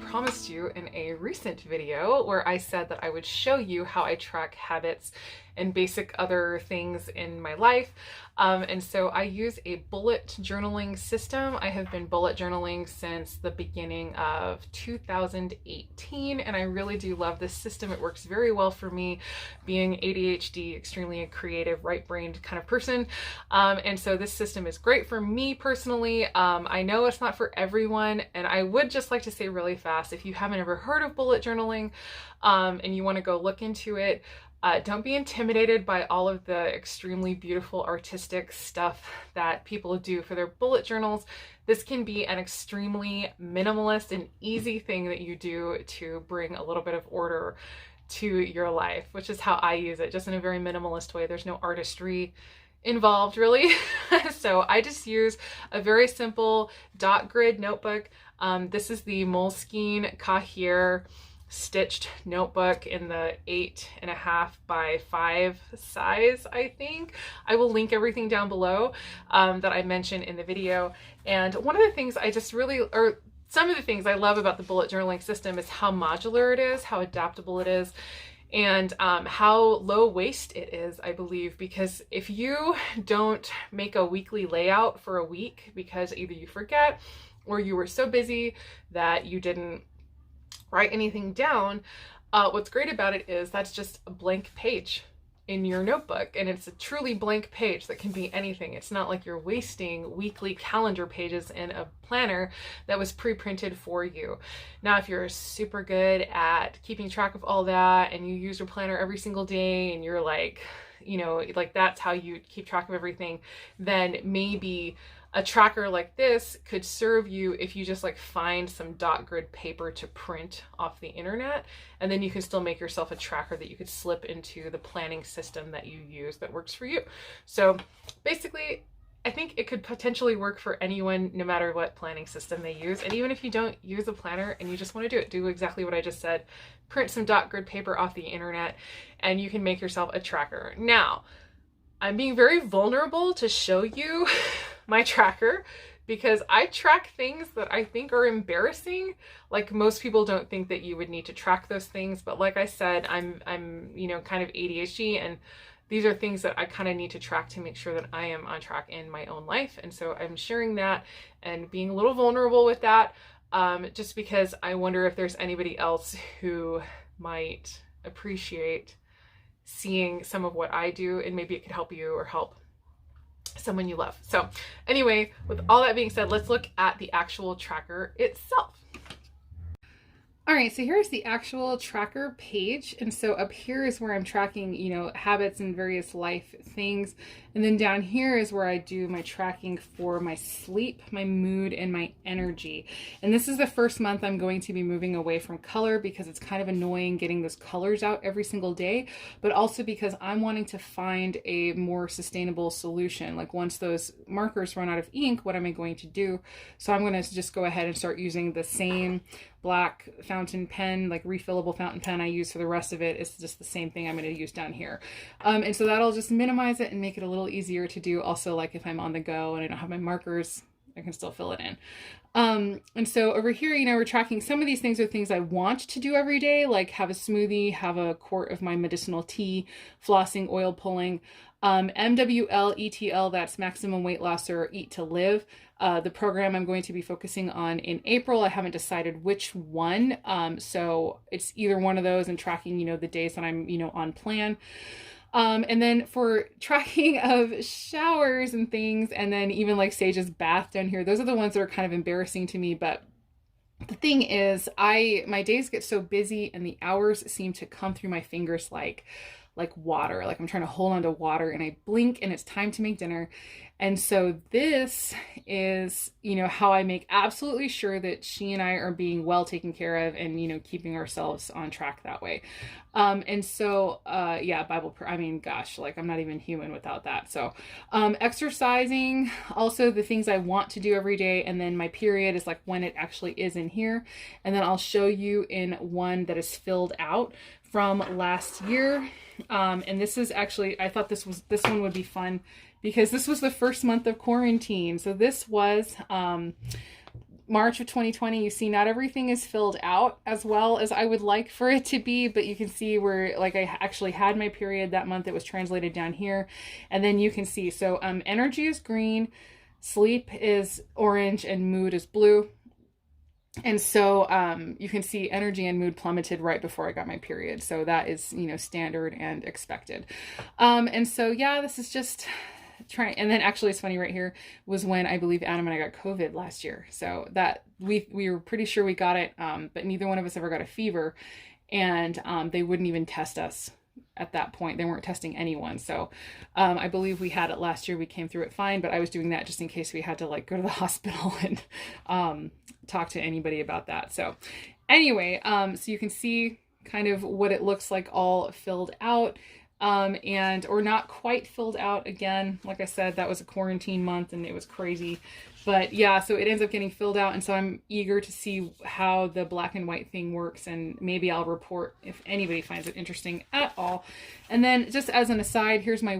promised you in a recent video where I said that I would show you how I track habits and basic other things in my life. And so I use a bullet journaling system. I have been bullet journaling since the beginning of 2018, and I really do love this system. It works very well for me, being ADHD, extremely a creative, right-brained kind of person. And so this system is great for me personally. I know it's not for everyone, and I would just like to say really fast, if you haven't ever heard of bullet journaling, and you want to go look into it, don't be intimidated by all of the extremely beautiful artistic stuff that people do for their bullet journals. This can be an extremely minimalist and easy thing that you do to bring a little bit of order to your life, which is how I use it, just in a very minimalist way. There's no artistry involved really. So I just use a very simple dot grid notebook. This is the Moleskine Cahier stitched notebook in the 8.5 by 5 size, I think. I will link everything down below that I mentioned in the video. And one of the things I just really, or some of the things I love about the bullet journaling system is how modular it is, how adaptable it is, and how low waste it is, I believe, because if you don't make a weekly layout for a week because either you forget or you were so busy that you didn't write anything down, what's great about it is that's just a blank page in your notebook, and it's a truly blank page that can be anything. It's not like you're wasting weekly calendar pages in a planner that was pre-printed for you. Now, if you're super good at keeping track of all that and you use your planner every single day and you're like, you know, like that's how you keep track of everything, then maybe a tracker like this could serve you if you just like find some dot grid paper to print off the internet, and then you can still make yourself a tracker that you could slip into the planning system that you use that works for you. So basically, I think it could potentially work for anyone, no matter what planning system they use. And even if you don't use a planner and you just want to do it, do exactly what I just said. Print some dot grid paper off the internet and you can make yourself a tracker. Now, I'm being very vulnerable to show you my tracker because I track things that I think are embarrassing. Like, most people don't think that you would need to track those things, but like I said, I'm you know, kind of ADHD, and these are things that I kind of need to track to make sure that I am on track in my own life. And so I'm sharing that and being a little vulnerable with that, just because I wonder if there's anybody else who might appreciate seeing some of what I do, and maybe it could help you or help someone you love. So anyway, with all that being said, let's look at the actual tracker itself. All right, so here's the actual tracker page. And so up here is where I'm tracking, you know, habits and various life things. And then down here is where I do my tracking for my sleep, my mood, and my energy. And this is the first month I'm going to be moving away from color because it's kind of annoying getting those colors out every single day, but also because I'm wanting to find a more sustainable solution. Like, once those markers run out of ink, what am I going to do? So I'm going to just go ahead and start using the same black fountain pen, like refillable fountain pen I use for the rest of it. It's just the same thing I'm going to use down here. And so that'll just minimize it and make it a little easier to do. Also, like if I'm on the go and I don't have my markers, I can still fill it in. And so over here, you know, we're tracking some of these things are things I want to do every day, like have a smoothie, have a quart of my medicinal tea, flossing, oil pulling. MWL, ETL, that's maximum weight loss or eat to live. The program I'm going to be focusing on in April, I haven't decided which one. So it's either one of those, and tracking, you know, the days that I'm, you know, on plan. And then for tracking of showers and things, and then even like Sage's bath down here, those are the ones that are kind of embarrassing to me. But the thing is, my days get so busy and the hours seem to come through my fingers like water, like I'm trying to hold on to water, and I blink and it's time to make dinner. And so this is, you know, how I make absolutely sure that she and I are being well taken care of and, you know, keeping ourselves on track that way. And so, yeah, I mean, gosh, like I'm not even human without that. So, exercising, also the things I want to do every day. And then my period is like when it actually is in here. And then I'll show you in one that is filled out from last year. And this is actually, I thought this one would be fun because this was the first month of quarantine. So this was March of 2020, you see not everything is filled out as well as I would like for it to be, but you can see where like I actually had my period that month. It was translated down here. And then you can see, so energy is green, sleep is orange, and mood is blue. And so you can see energy and mood plummeted right before I got my period. So that is, you know, standard and expected. And so, yeah, this is just trying. And then actually it's funny, right here was when I believe Adam and I got COVID last year. So that we were pretty sure we got it, but neither one of us ever got a fever. And they wouldn't even test us at that point. They weren't testing anyone. So I believe we had it last year. We came through it fine, but I was doing that just in case we had to like go to the hospital and talk to anybody about that. So anyway, so you can see kind of what it looks like all filled out, and or not quite filled out. Again, like I said, that was a quarantine month and it was crazy. But yeah, so it ends up getting filled out. And so I'm eager to see how the black and white thing works. And maybe I'll report if anybody finds it interesting at all. And then just as an aside, here's my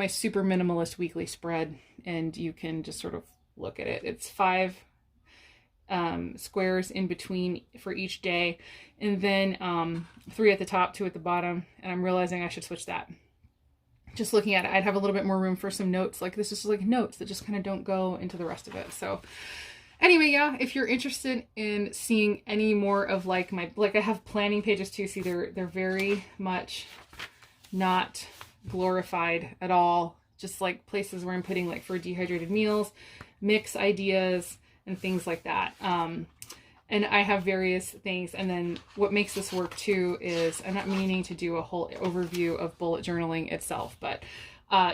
super minimalist weekly spread. And you can just sort of look at it. It's 5 squares in between for each day. And then 3 at the top, 2 at the bottom. And I'm realizing I should switch that. Just looking at it, I'd have a little bit more room for some notes. Like this is like notes that just kind of don't go into the rest of it. So anyway, yeah, if you're interested in seeing any more of like I have planning pages too. See, they're very much not glorified at all. Just like places where I'm putting like for dehydrated meals, mix ideas and things like that. And I have various things. And then what makes this work too is, I'm not meaning to do a whole overview of bullet journaling itself, but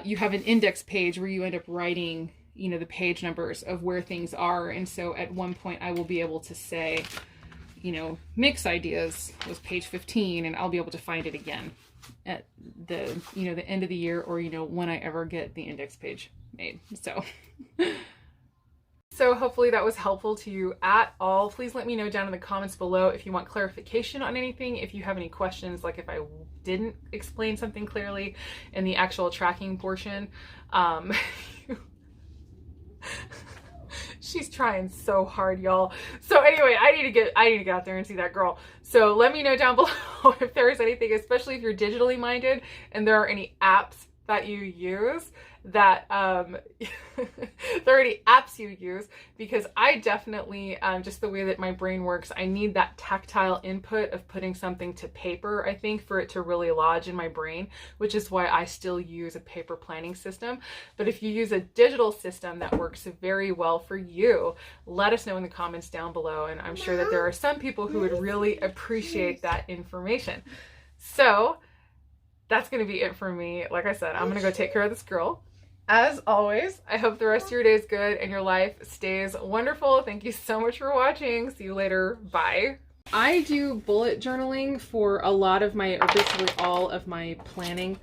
you have an index page where you end up writing, you know, the page numbers of where things are. And so at one point I will be able to say, you know, mix ideas was page 15, and I'll be able to find it again at the, you know, the end of the year, or, you know, when I ever get the index page made. So hopefully that was helpful to you at all. Please let me know down in the comments below if you want clarification on anything, if you have any questions, like if I didn't explain something clearly in the actual tracking portion. She's trying so hard, y'all. So anyway, I need to get out there and see that girl. So let me know down below if there's anything, especially if you're digitally minded and there are any apps that you use that there are any apps you use, because I definitely just the way that my brain works, I need that tactile input of putting something to paper, I think, for it to really lodge in my brain, which is why I still use a paper planning system. But if you use a digital system that works very well for you, let us know in the comments down below, and I'm sure that there are some people who would really appreciate that information. So that's going to be it for me. Like I said, I'm going to go take care of this girl. As always, I hope the rest of your day is good and your life stays wonderful. Thank you so much for watching. See you later. Bye. I do bullet journaling for a lot of my, or basically all of my planning.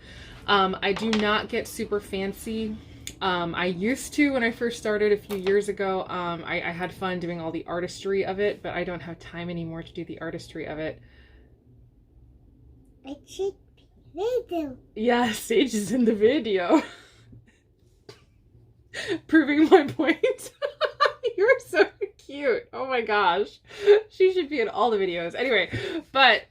I do not get super fancy. I used to when I first started a few years ago. I had fun doing all the artistry of it, but I don't have time anymore to do the artistry of it. Yeah, Sage is in the video. Proving my point. You're so cute. Oh my gosh. She should be in all the videos. Anyway, but